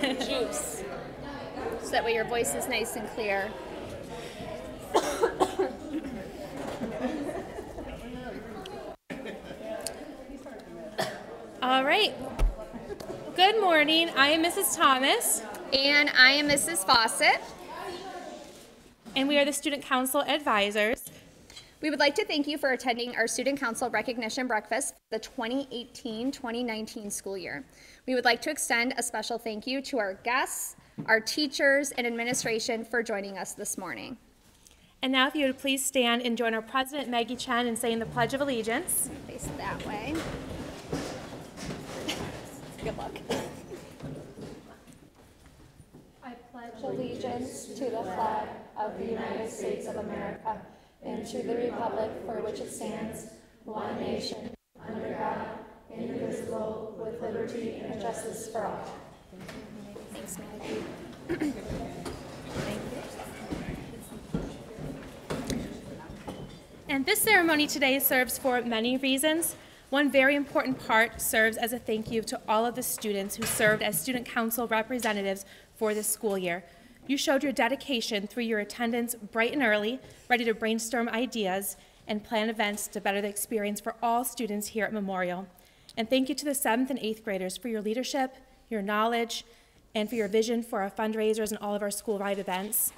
juice, so that way your voice is nice and clear. All right. Good morning. I am Mrs. Thomas. And I am Mrs. Fawcett. And we are the Student Council Advisors. We would like to thank you for attending our Student Council Recognition Breakfast for the 2018-2019 school year. We would like to extend a special thank you to our guests, our teachers, and administration for joining us this morning. And now if you would please stand and join our President, Markijohn, in saying the Pledge of Allegiance. Face it that way. Good luck. I pledge allegiance to the flag of the United States of America and to the republic for which it stands, one nation, under God, indivisible, with liberty and justice for all. Thanks, Maggie. And this ceremony today serves for many reasons. One very important part serves as a thank you to all of the students who served as Student Council representatives for this school year. You showed your dedication through your attendance bright and early, ready to brainstorm ideas and plan events to better the experience for all students here at Memorial. And thank you to the 7th and 8th graders for your leadership, your knowledge, and for your vision for our fundraisers and all of our school-wide events.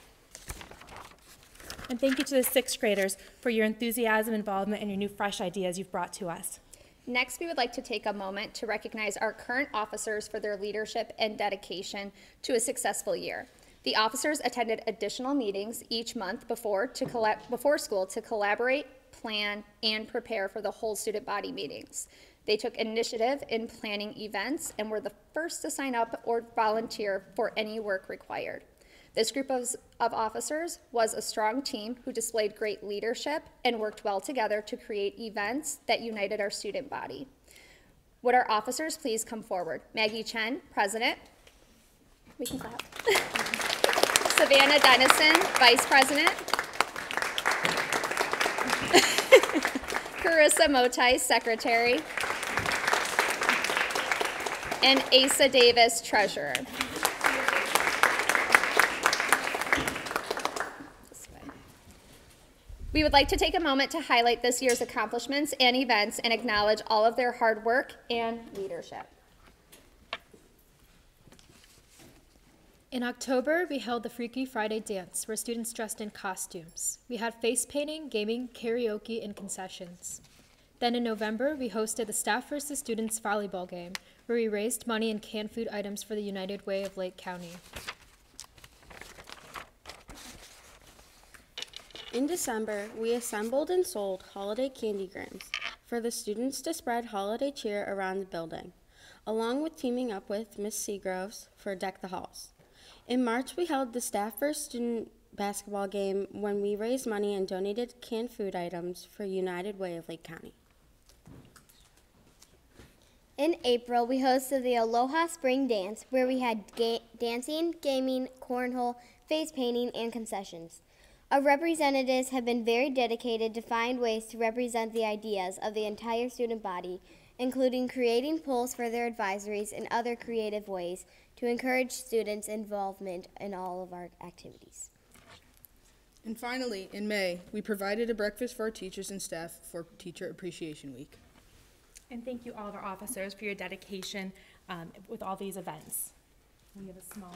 And thank you to the 6th graders for your enthusiasm, involvement, and your new fresh ideas you've brought to us. Next, we would like to take a moment to recognize our current officers for their leadership and dedication to a successful year. The officers attended additional meetings each month before school to collaborate, plan, and prepare for the whole student body meetings. They took initiative in planning events and were the first to sign up or volunteer for any work required. This group of officers was a strong team who displayed great leadership and worked well together to create events that united our student body. Would our officers please come forward? Markijohn, President. We can clap. Savannah Denison, Vice President. Carissa Motai, Secretary. And Asa Davis, Treasurer. We would like to take a moment to highlight this year's accomplishments and events and acknowledge all of their hard work and leadership. In October, we held the Freaky Friday dance, where students dressed in costumes. We had face painting, gaming, karaoke, and concessions. Then in November, we hosted the Staff versus Students volleyball game, where we raised money and canned food items for the United Way of Lake County. In December, we assembled and sold holiday candygrams for the students to spread holiday cheer around the building, along with teaming up with Miss Seagroves for Deck the Halls. In March, we held the Staff vs. Student basketball game when we raised money and donated canned food items for United Way of Lake County. In April, we hosted the Aloha Spring Dance, where we had dancing, gaming, cornhole, face painting, and concessions. Our representatives have been very dedicated to find ways to represent the ideas of the entire student body, including creating polls for their advisories and other creative ways to encourage students' involvement in all of our activities. And finally, in May, we provided a breakfast for our teachers and staff for Teacher Appreciation Week. And thank you all of our officers for your dedication with all these events. We have a small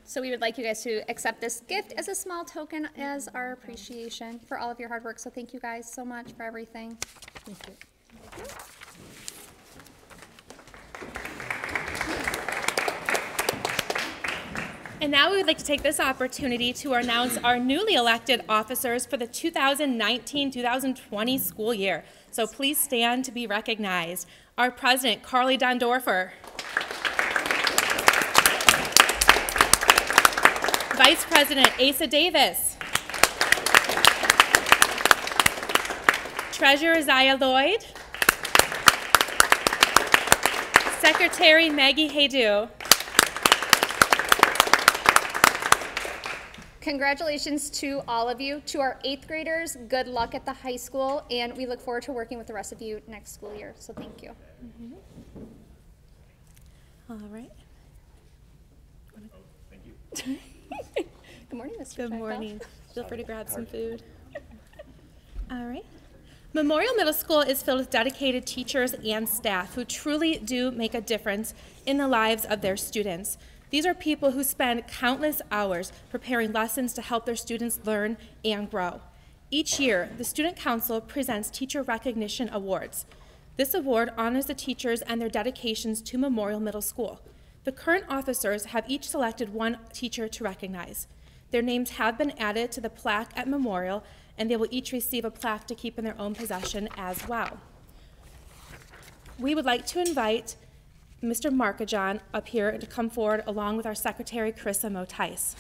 So we would like you guys to accept this gift as a small token as our appreciation for all of your hard work. So thank you guys so much for everything. Thank you. And now we would like to take this opportunity to announce our newly elected officers for the 2019-2020 school year. So please stand to be recognized. Our President, Carly Dondorfer. Vice President Asa Davis. Treasurer Zaya Lloyd. Secretary Maggie Haydu. Congratulations to all of you. To our 8th graders, good luck at the high school, and we look forward to working with the rest of you next school year, so thank you. All right. Thank you. Good morning, Mr. Good Chekhov. morning. Feel free to grab some food. All right. Memorial Middle School is filled with dedicated teachers and staff who truly do make a difference in the lives of their students. These are people who spend countless hours preparing lessons to help their students learn and grow. Each year, the Student Council presents Teacher Recognition Awards. This award honors the teachers and their dedications to Memorial Middle School. The current officers have each selected one teacher to recognize. Their names have been added to the plaque at Memorial, and they will each receive a plaque to keep in their own possession as well. We would like to invite Mr. Markijohn up here to come forward along with our Secretary, Carissa Motice.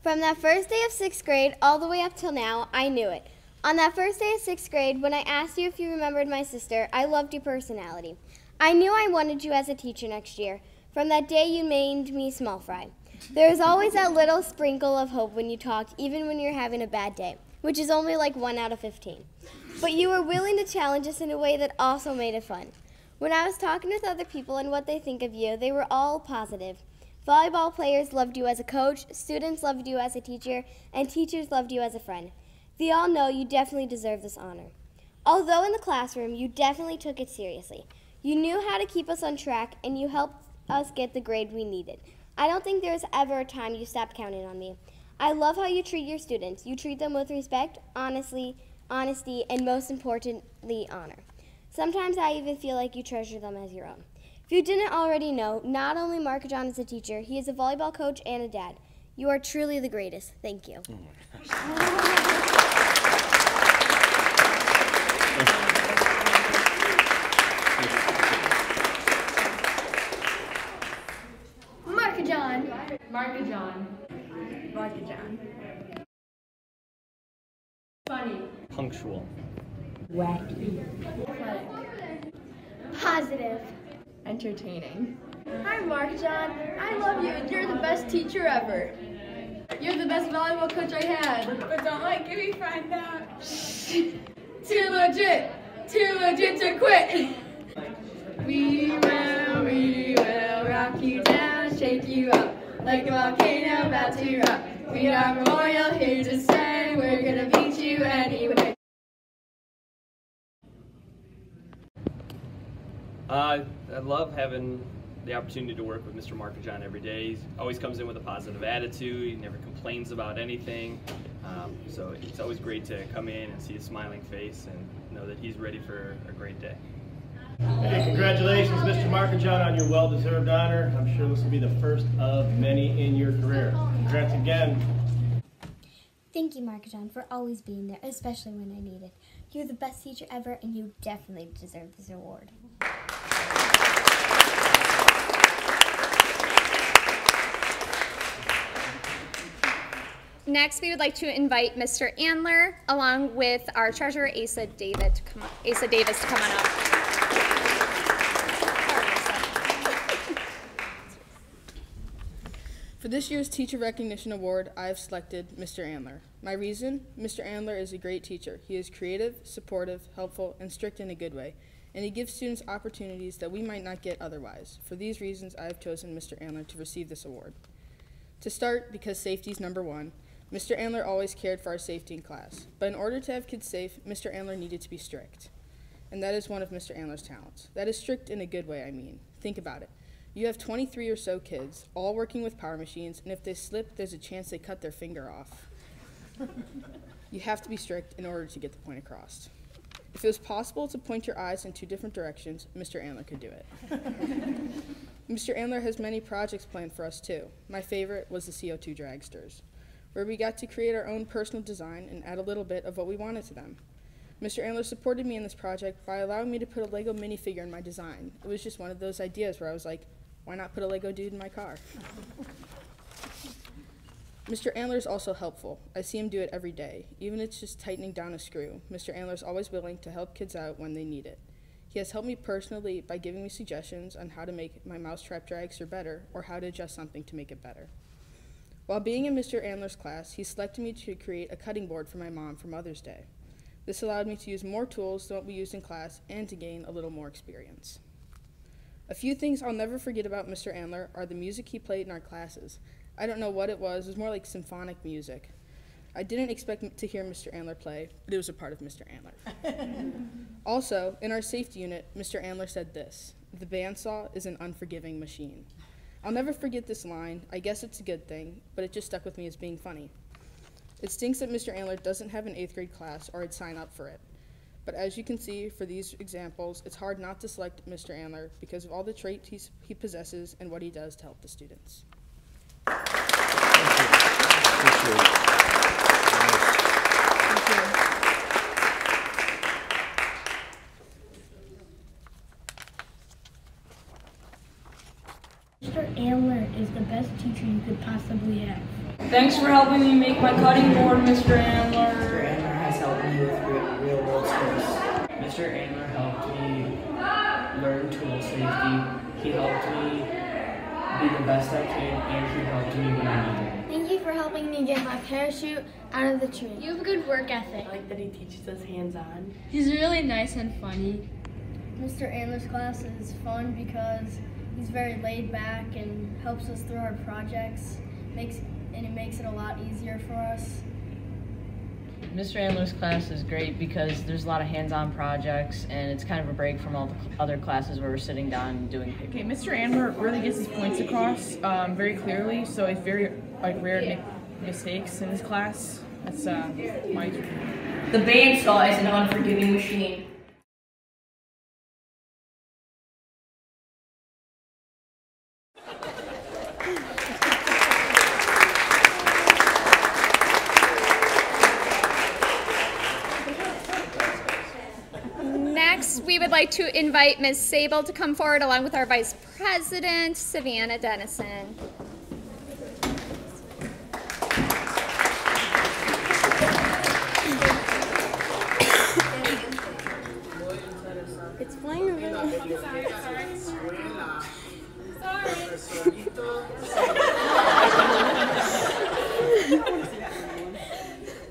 From that first day of 6th grade all the way up till now, I knew it. On that first day of 6th grade, when I asked you if you remembered my sister, I loved your personality. I knew I wanted you as a teacher next year. From that day you named me Small Fry. There is always that little sprinkle of hope when you talk, even when you're having a bad day, which is only like 1 out of 15. But you were willing to challenge us in a way that also made it fun. When I was talking with other people and what they think of you, they were all positive. Volleyball players loved you as a coach, students loved you as a teacher, and teachers loved you as a friend. They all know you definitely deserve this honor. Although in the classroom, you definitely took it seriously. You knew how to keep us on track, and you helped us get the grade we needed. I don't think there was ever a time you stopped counting on me. I love how you treat your students. You treat them with respect, honesty, and most importantly, honor. Sometimes I even feel like you treasure them as your own. If you didn't already know, not only Markijohn is a teacher, he is a volleyball coach and a dad. You are truly the greatest. Thank you. Markijohn. Markijohn. Funny. Punctual. Wacky. Positive. Entertaining. Hi, Markijohn. I love you, and you're the best teacher ever. You're the best volleyball coach I had. But don't let Gibby find out. Too legit to quit. We will rock you down, shake you up like a volcano about to erupt. We are Memorial, here to stay. We're gonna beat you anyway. I love having the opportunity to work with Mr. Markijohn every day. He always comes in with a positive attitude. He never complains about anything. So it's always great to come in and see a smiling face and know that he's ready for a great day. Hey, congratulations, Mr. Markijohn, on your well-deserved honor. I'm sure this will be the first of many in your career. Congrats again. Thank you, Markijohn, for always being there, especially when I need it. You're the best teacher ever, and you definitely deserve this award. Next, we would like to invite Mr. Andler, along with our treasurer, Asa Davis, to come on up. For this year's Teacher Recognition Award, I have selected Mr. Andler. My reason? Mr. Andler is a great teacher. He is creative, supportive, helpful, and strict in a good way, and he gives students opportunities that we might not get otherwise. For these reasons, I have chosen Mr. Andler to receive this award. To start, because safety is number one, Mr. Andler always cared for our safety in class, but in order to have kids safe, Mr. Andler needed to be strict. And that is one of Mr. Andler's talents. That is strict in a good way, I mean. Think about it. You have 23 or so kids, all working with power machines, and if they slip, there's a chance they cut their finger off. You have to be strict in order to get the point across. If it was possible to point your eyes in 2 different directions, Mr. Andler could do it. Mr. Andler has many projects planned for us too. My favorite was the CO2 dragsters, where we got to create our own personal design and add a little bit of what we wanted to them. Mr. Andler supported me in this project by allowing me to put a Lego minifigure in my design. It was just one of those ideas where I was like, why not put a Lego dude in my car? Mr. Andler is also helpful. I see him do it every day. Even if it's just tightening down a screw, Mr. Andler is always willing to help kids out when they need it. He has helped me personally by giving me suggestions on how to make my mousetrap dragster better or how to adjust something to make it better. While being in Mr. Andler's class, he selected me to create a cutting board for my mom for Mother's Day. This allowed me to use more tools than what we used in class and to gain a little more experience. A few things I'll never forget about Mr. Andler are the music he played in our classes. I don't know what it was more like symphonic music. I didn't expect to hear Mr. Andler play, but it was a part of Mr. Andler. Also, in our safety unit, Mr. Andler said this: "The bandsaw is an unforgiving machine." I'll never forget this line. I guess it's a good thing, but it just stuck with me as being funny. It stinks that Mr. Andler doesn't have an 8th grade class, or I'd sign up for it. But as you can see for these examples, it's hard not to select Mr. Andler because of all the traits he possesses and what he does to help the students. Mr. Andler is the best teacher you could possibly have. Thanks for helping me make my cutting board, Mr. Andler. Mr. Andler has helped me with real world skills. Mr. Andler helped me learn tool safety. He helped me be the best I can, and he helped me when I needed it. Thank you for helping me get my parachute out of the tree. You have a good work ethic. I like that he teaches us hands-on. He's really nice and funny. Mr. Andler's class is fun because he's very laid back and helps us through our projects, and it makes it a lot easier for us. Mr. Andler's class is great because there's a lot of hands-on projects, and it's kind of a break from all the other classes where we're sitting down and doing papers. Okay, Mr. Andler really gets his points across very clearly, so it's very rare to make mistakes in his class. That's my opinion. The bandsaw is an unforgiving machine. Next, we would like to invite Ms. Sabol to come forward along with our Vice President, Savannah Denison. It's flying around.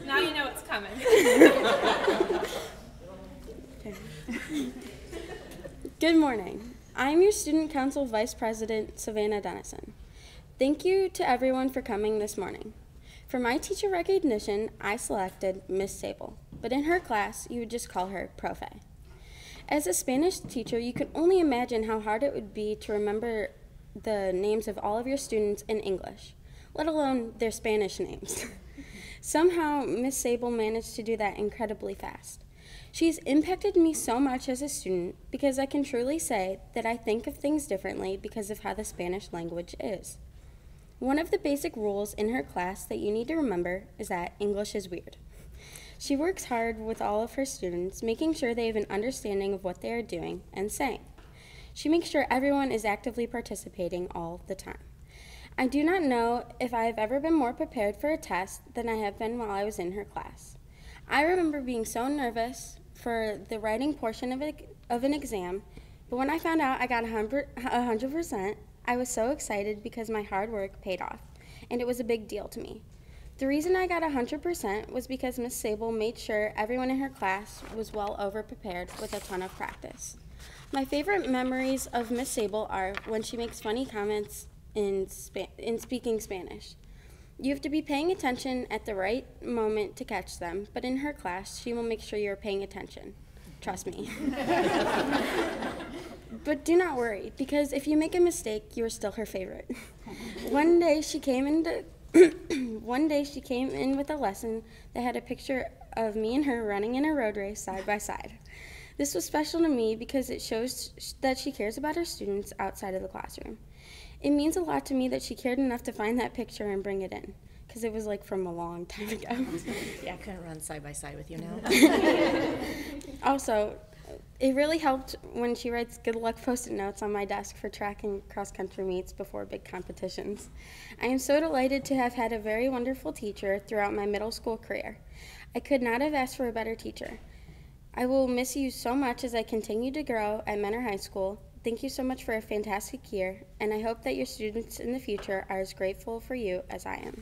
Now you know it's coming. Good morning. I am your Student Council Vice President, Savannah Denison. Thank you to everyone for coming this morning. For my teacher recognition, I selected Miss Sabol, but in her class, you would just call her Profe. As a Spanish teacher, you can only imagine how hard it would be to remember the names of all of your students in English, let alone their Spanish names. Somehow, Miss Sabol managed to do that incredibly fast. She's impacted me so much as a student because I can truly say that I think of things differently because of how the Spanish language is. One of the basic rules in her class that you need to remember is that English is weird. She works hard with all of her students, making sure they have an understanding of what they are doing and saying. She makes sure everyone is actively participating all the time. I do not know if I have ever been more prepared for a test than I have been while I was in her class. I remember being so nervous for the writing portion of an exam, but when I found out I got 100%, I was so excited because my hard work paid off, and it was a big deal to me. The reason I got 100% was because Miss Sabol made sure everyone in her class was well over-prepared with a ton of practice. My favorite memories of Miss Sabol are when she makes funny comments in speaking Spanish. You have to be paying attention at the right moment to catch them, but in her class, she will make sure you're paying attention. Trust me. But do not worry, because if you make a mistake, you are still her favorite. One day she came in with a lesson that had a picture of me and her running in a road race side by side. This was special to me because it shows that she cares about her students outside of the classroom. It means a lot to me that she cared enough to find that picture and bring it in, because it was like from a long time ago. Yeah, I couldn't run side by side with you now. Also, it really helped when she writes good luck post-it notes on my desk for track and cross-country meets before big competitions. I am so delighted to have had a very wonderful teacher throughout my middle school career. I could not have asked for a better teacher. I will miss you so much as I continue to grow at Menor High School. Thank you so much for a fantastic year, and I hope that your students in the future are as grateful for you as I am.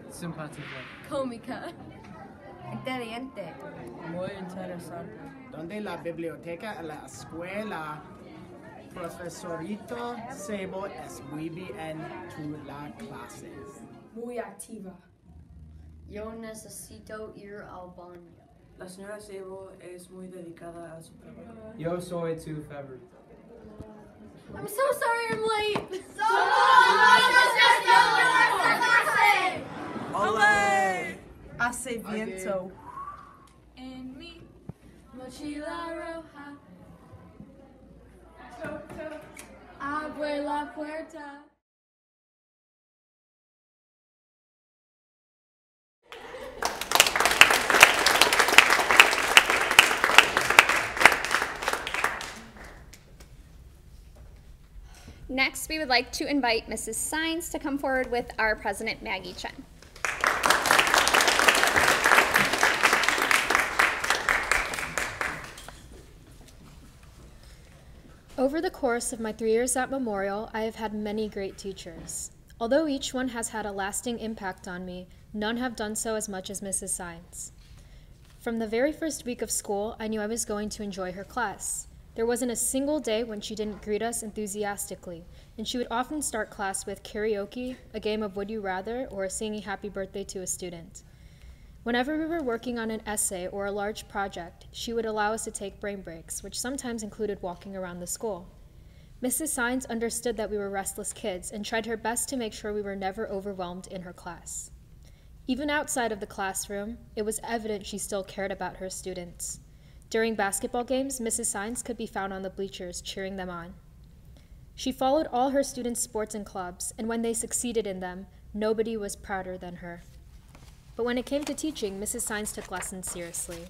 Simpática. Cómica. Inteligente. Muy interesante. Donde la biblioteca en la escuela, profesorito Sabol es muy bien tu la clases. Muy activa. Yo necesito ir al baño. La señora Sabol es muy dedicada a su trabajo. Yo soy tu favorito. I'm so sorry I'm late. Olé! Hace viento. En mi mochila roja. Abre la puerta. Next, we would like to invite Mrs. Sines to come forward with our president, Markijohn. Over the course of my 3 years at Memorial, I have had many great teachers. Although each one has had a lasting impact on me, none have done so as much as Mrs. Sines. From the very first week of school, I knew I was going to enjoy her class. There wasn't a single day when she didn't greet us enthusiastically, and she would often start class with karaoke, a game of Would You Rather, or singing happy birthday to a student. Whenever we were working on an essay or a large project, she would allow us to take brain breaks, which sometimes included walking around the school. Mrs. Sines understood that we were restless kids and tried her best to make sure we were never overwhelmed in her class. Even outside of the classroom, it was evident she still cared about her students. During basketball games, Mrs. Sines could be found on the bleachers cheering them on. She followed all her students' sports and clubs, and when they succeeded in them, nobody was prouder than her. But when it came to teaching, Mrs. Sines took lessons seriously.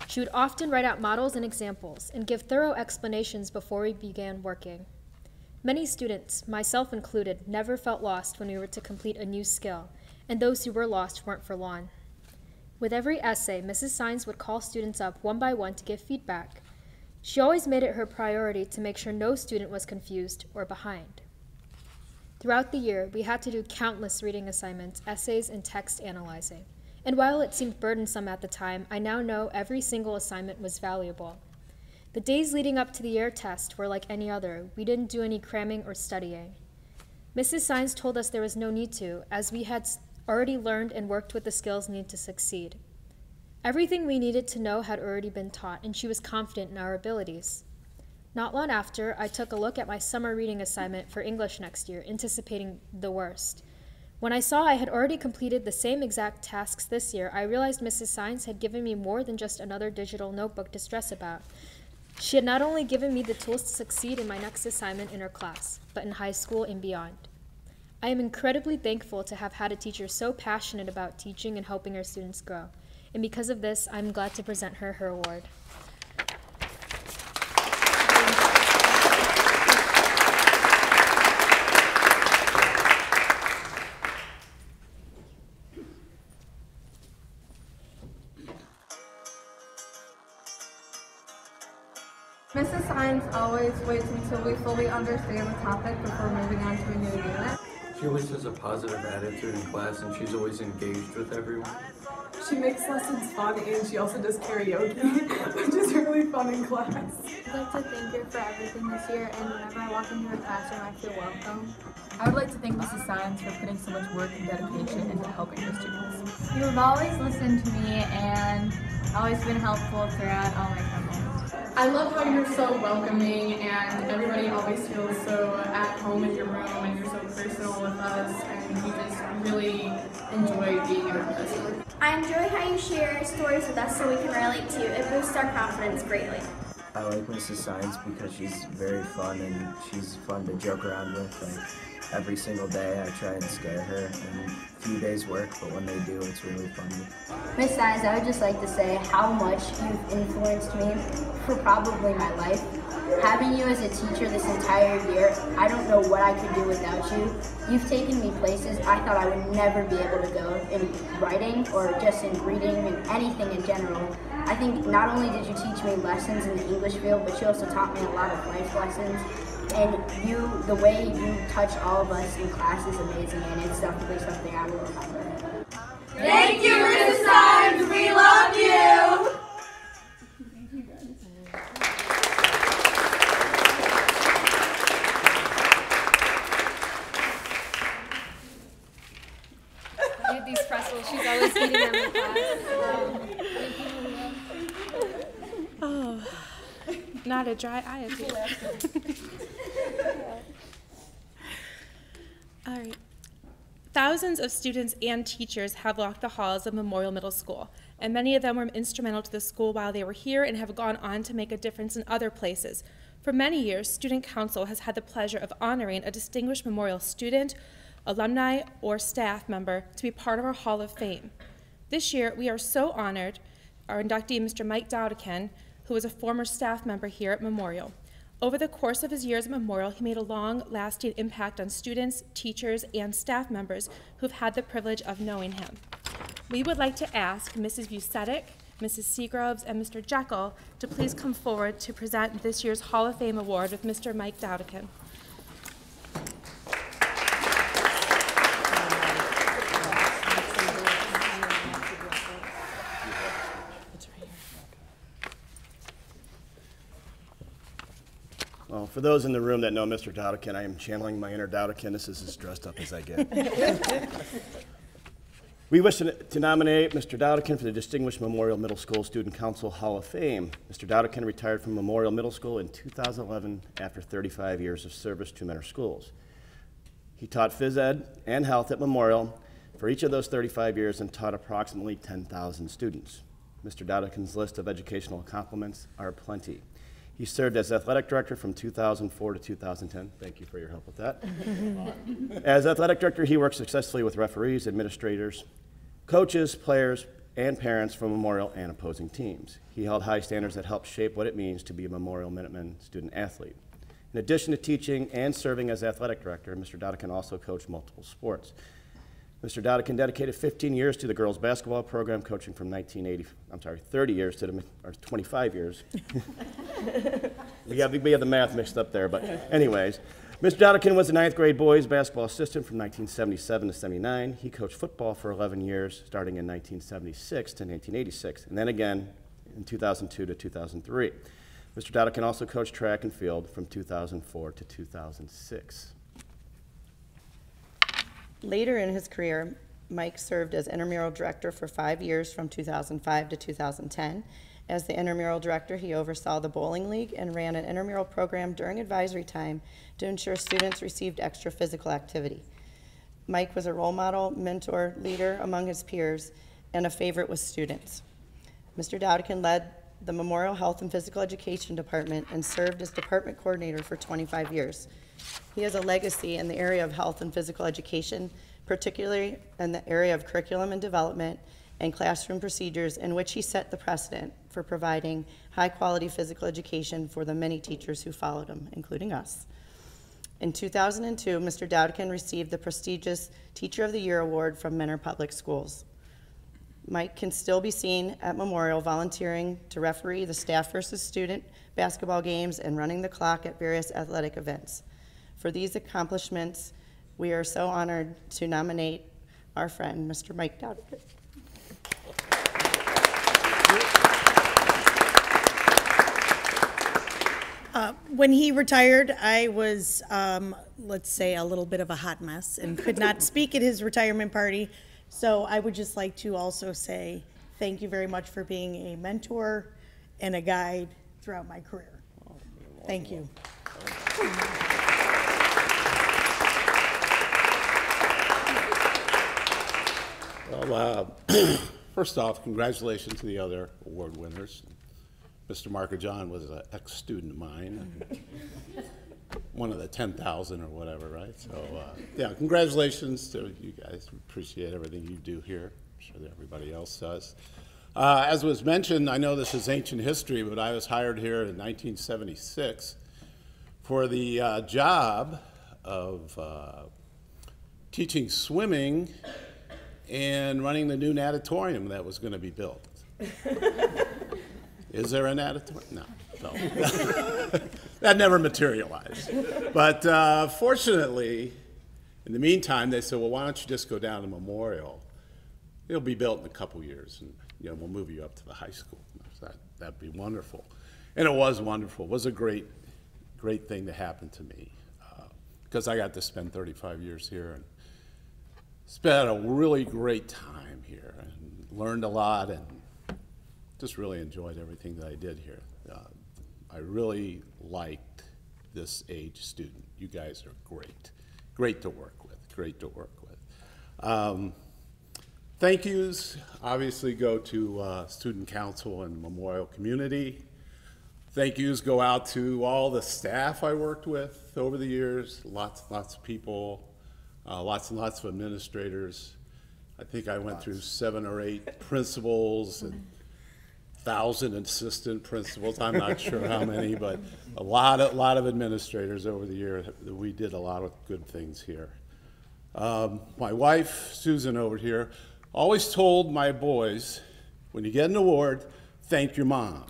She would often write out models and examples and give thorough explanations before we began working. Many students, myself included, never felt lost when we were to complete a new skill, and those who were lost weren't for long. With every essay, Mrs. Sines would call students up one by one to give feedback. She always made it her priority to make sure no student was confused or behind. Throughout the year, we had to do countless reading assignments, essays, and text analyzing. And while it seemed burdensome at the time, I now know every single assignment was valuable. The days leading up to the year test were like any other. We didn't do any cramming or studying. Mrs. Sines told us there was no need to, as we had already learned and worked with the skills needed to succeed. Everything we needed to know had already been taught, and she was confident in our abilities. Not long after, I took a look at my summer reading assignment for English next year, anticipating the worst. When I saw I had already completed the same exact tasks this year, I realized Mrs. Sines had given me more than just another digital notebook to stress about. She had not only given me the tools to succeed in my next assignment in her class, but in high school and beyond. I am incredibly thankful to have had a teacher so passionate about teaching and helping her students grow. And because of this, I'm glad to present her award. Mrs. Sines always waits until we fully understand the topic before moving on to a new unit. She always has a positive attitude in class, and she's always engaged with everyone. She makes lessons fun, and she also does karaoke, which is really fun in class. I'd like to thank her for everything this year, and whenever I walk into her classroom, I feel welcome. I would like to thank Mrs. Sines for putting so much work and dedication into helping her students. You have always listened to me and always been helpful throughout all my troubles. I love how you're so welcoming and everybody always feels so at home in your room and you're so personal with us and we just really enjoy being your professor. I enjoy how you share stories with us so we can relate to you. It boosts our confidence greatly. I like Mrs. Sines because she's very fun and she's fun to joke around with. every single day. I try and scare her, and a few days work, but when they do, it's really funny. Miss Science, I would just like to say how much you've influenced me for probably my life. Having you as a teacher this entire year, I don't know what I could do without you. You've taken me places I thought I would never be able to go in writing or just in reading and anything in general. I think not only did you teach me lessons in the English field, but you also taught me a lot of life lessons. And the way you touch all of us in class is amazing, and it's definitely something I will remember. Thank you, Mrs. Science. We love you. I had these pretzels. She's always eating them in class. Oh, not a dry eye of you. All right. Thousands of students and teachers have walked the halls of Memorial Middle School, and many of them were instrumental to the school while they were here and have gone on to make a difference in other places. For many years, Student Council has had the pleasure of honoring a distinguished Memorial student, alumni, or staff member to be part of our Hall of Fame. This year, we are so honored our inductee, Mr. Mike Doudican, who was a former staff member here at Memorial. Over the course of his years at Memorial, he made a long-lasting impact on students, teachers, and staff members who've had the privilege of knowing him. We would like to ask Mrs. Vucetic, Mrs. Seagroves, and Mr. Jekyll to please come forward to present this year's Hall of Fame Award with Mr. Mike Doudican. Well, for those in the room that know Mr. Doudican, I am channeling my inner Doudican. This is as dressed up as I get. We wish to nominate Mr. Doudican for the Distinguished Memorial Middle School Student Council Hall of Fame. Mr. Doudican retired from Memorial Middle School in 2011 after 35 years of service to Mentor schools. He taught phys ed and health at Memorial for each of those 35 years and taught approximately 10,000 students. Mr. Doudican's list of educational accomplishments are plenty. He served as athletic director from 2004 to 2010. Thank you for your help with that. As athletic director, he worked successfully with referees, administrators, coaches, players, and parents from Memorial and opposing teams. He held high standards that helped shape what it means to be a Memorial Minuteman student athlete. In addition to teaching and serving as athletic director, Mr. Doudican also coached multiple sports. Mr. Doudican dedicated 15 years to the girls basketball program, coaching from 30 years to or 25 years. we have the math mixed up there, but anyways. Mr. Doudican was the 9th grade boys basketball assistant from 1977 to 79. He coached football for 11 years, starting in 1976 to 1986, and then again in 2002 to 2003. Mr. Doudican also coached track and field from 2004 to 2006. Later in his career, Mike served as intramural director for 5 years from 2005 to 2010. As the intramural director, he oversaw the bowling league and ran an intramural program during advisory time to ensure students received extra physical activity. Mike was a role model, mentor, leader among his peers, and a favorite with students. Mr. Doudican led the Memorial Health and Physical Education Department and served as department coordinator for 25 years. He has a legacy in the area of health and physical education, particularly in the area of curriculum and development and classroom procedures, in which he set the precedent for providing high-quality physical education for the many teachers who followed him, including us. In 2002, Mr. Doudican received the prestigious Teacher of the Year Award from Mentor Public Schools. Mike can still be seen at Memorial volunteering to referee the staff versus student basketball games and running the clock at various athletic events. For these accomplishments, we are so honored to nominate our friend, Mr. Mike Doudican. When he retired, I was, let's say, a little bit of a hot mess and could not speak at his retirement party. So I would just like to also say thank you very much for being a mentor and a guide throughout my career. Thank you. Well, first off, congratulations to the other award winners. Mr. Markijohn was an ex-student of mine. one of the 10,000 or whatever, right? So, yeah, congratulations to you guys. We appreciate everything you do here. I'm sure that everybody else does. As was mentioned, I know this is ancient history, but I was hired here in 1976 for the job of teaching swimming and running the new natatorium that was going to be built. Is there a natatorium? No. That never materialized. But fortunately, in the meantime, they said, well, why don't you just go down to Memorial? It'll be built in a couple years, and we'll move you up to the high school. That'd be wonderful. And it was wonderful. It was a great thing to happen to me, because I got to spend 35 years here and spent a really great time here and learned a lot and just really enjoyed everything that I did here. I really liked this age student. You guys are great. Great to work with. Great to work with. Thank yous obviously go to Student Council and Memorial Community. Thank yous go out to all the staff I worked with over the years. Lots of people, lots and lots of administrators. I think I went through 7 or 8 principals and 1,000 assistant principals. I'm not sure how many, but a lot of administrators over the years. We did a lot of good things here. My wife, Susan, over here, always told my boys, when you get an award, thank your mom.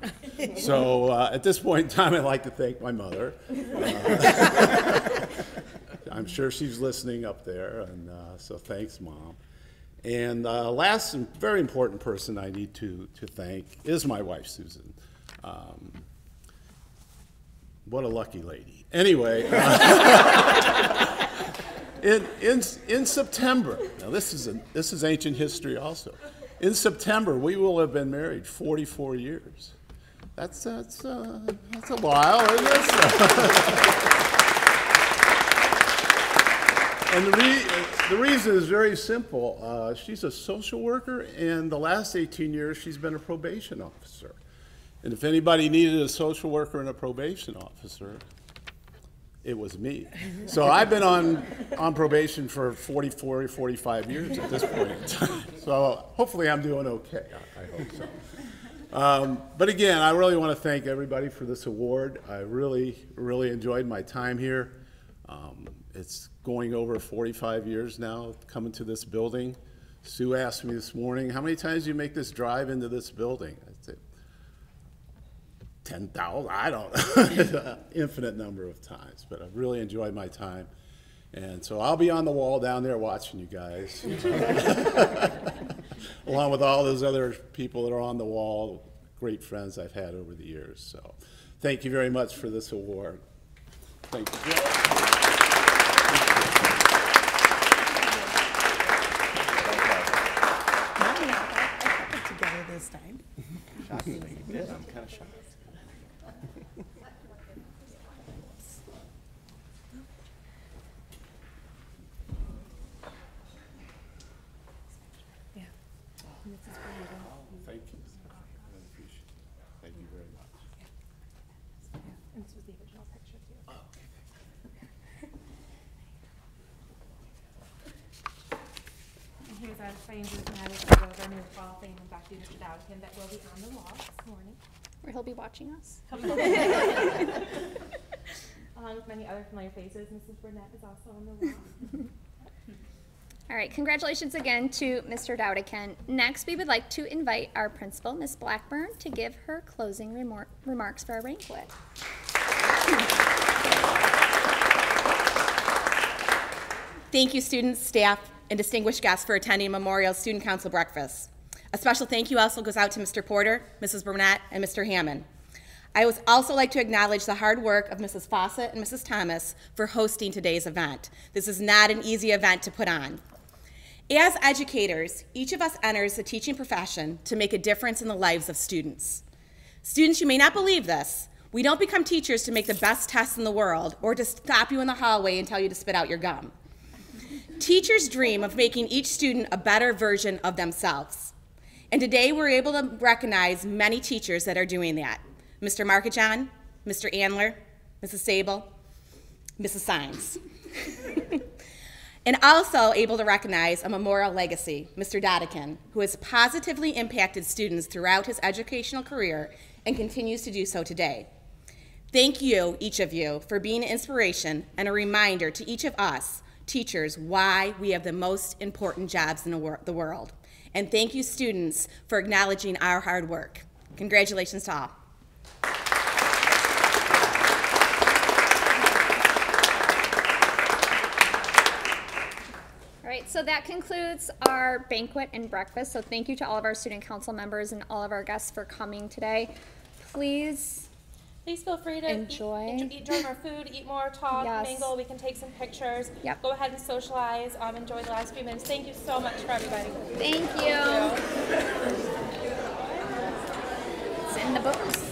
So at this point in time, I'd like to thank my mother. I'm sure she's listening up there, and so thanks, Mom. And last and very important person I need to thank is my wife, Susan. What a lucky lady. Anyway, in September, now this is ancient history also. In September, we will have been married 44 years. That's a while, isn't it? And the reason is very simple. She's a social worker, and the last 18 years she's been a probation officer. And if anybody needed a social worker and a probation officer, it was me. So I've been on probation for 44 or 45 years at this point in time. So hopefully I'm doing okay. I hope so. But again, I really want to thank everybody for this award. I really enjoyed my time here. It's going over 45 years now coming to this building. Sue asked me this morning, how many times do you make this drive into this building? I said, 10,000, I don't know, infinite number of times, but I've really enjoyed my time. And so I'll be on the wall down there watching you guys, along with all those other people that are on the wall, great friends I've had over the years. So thank you very much for this award. Thank you. Together this time. Shockingly, you did. I'm kind of shocked. Yeah. Thank you. I appreciate it. Thank you very much. And this was the original picture too. Oh, And here's our framed dramatic photo of our new fall fame and Dr. Mr. Doudican that will be on the wall this morning. Where he'll be watching us. Along with many other familiar faces, Mrs. Burnett is also on the wall. All right, congratulations again to Mr. Doudican. Next, we would like to invite our principal, Ms. Blackburn, to give her closing remarks for our banquet. Thank you, students, staff, and distinguished guests for attending Memorial Student Council breakfast. A special thank you also goes out to Mr. Porter, Mrs. Burnett, and Mr. Hammond. I would also like to acknowledge the hard work of Mrs. Fawcett and Mrs. Thomas for hosting today's event. This is not an easy event to put on. As educators, each of us enters the teaching profession to make a difference in the lives of students. Students, you may not believe this. We don't become teachers to make the best tests in the world or to stop you in the hallway and tell you to spit out your gum. Teachers dream of making each student a better version of themselves. And today we're able to recognize many teachers that are doing that. Mr. Markijohn, Mr. Andler, Mrs. Sabol, Mrs. Sines. And also able to recognize a memorial legacy, Mr. Doudican, who has positively impacted students throughout his educational career and continues to do so today. Thank you, each of you, for being an inspiration and a reminder to each of us, teachers, why we have the most important jobs in the world. And thank you, students, for acknowledging our hard work. Congratulations to all. All right, so that concludes our banquet and breakfast. So thank you to all of our student council members and all of our guests for coming today. Please feel free to enjoy our food, eat more, talk, Yes. mingle. We can take some pictures. Yep. Go ahead and socialize. Enjoy the last few minutes. Thank you so much for everybody. Thank you. It's in the books.